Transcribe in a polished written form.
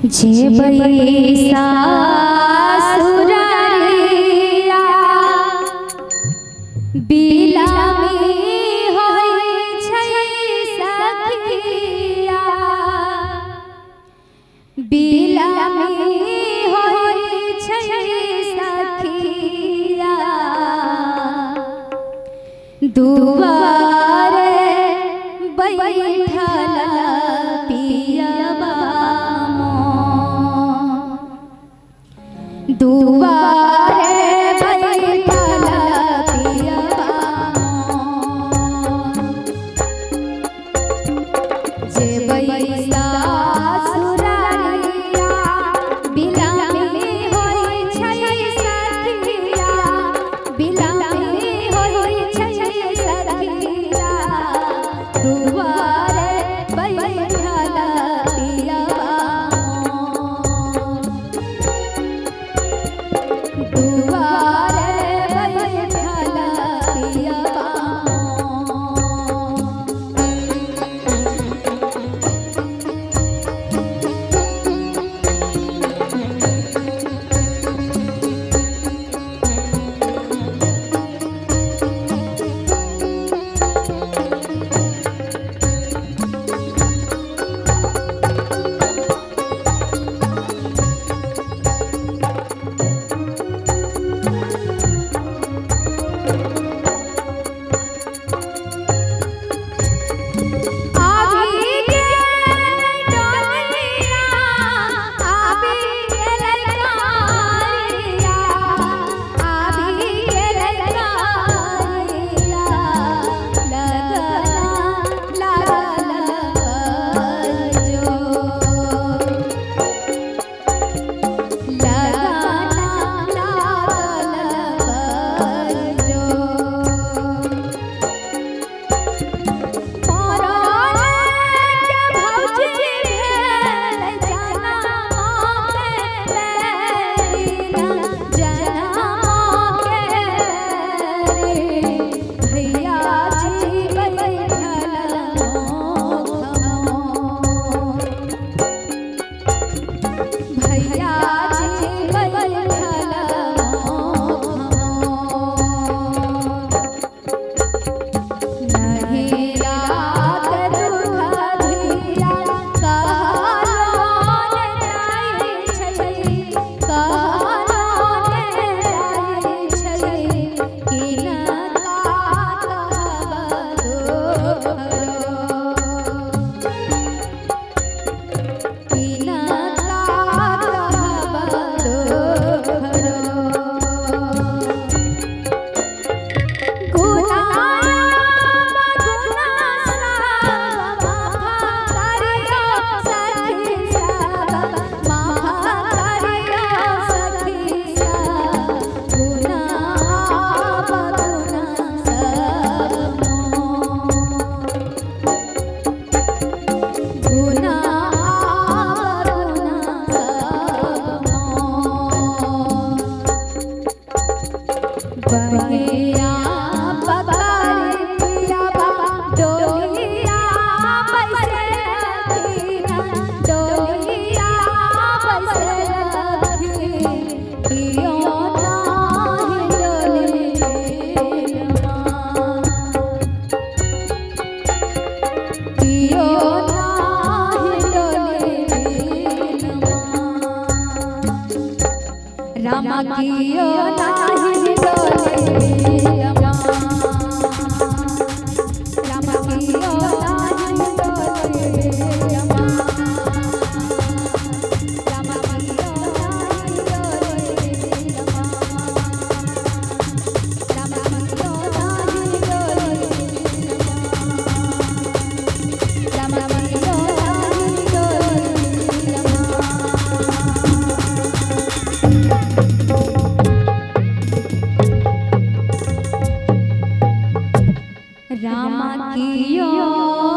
जे बैसा सुररिया बिलामी होय छै सखिया बिलामी होय छै सखिया दुआरे बैठल पियबा दुआरे बैठल पियबा जे बैसा सुररिया बिलामी होय छै सखिया बिलामी होय छै सखिया दुआरे बैठल पियबा रामा कियो नाही डोले अमा रामा कियो नाही डोले अमा रामा कियो नाही डोले अमा रामा कियो नाही डोले अमा रामा कियो नाही डोले अमा रामा कियो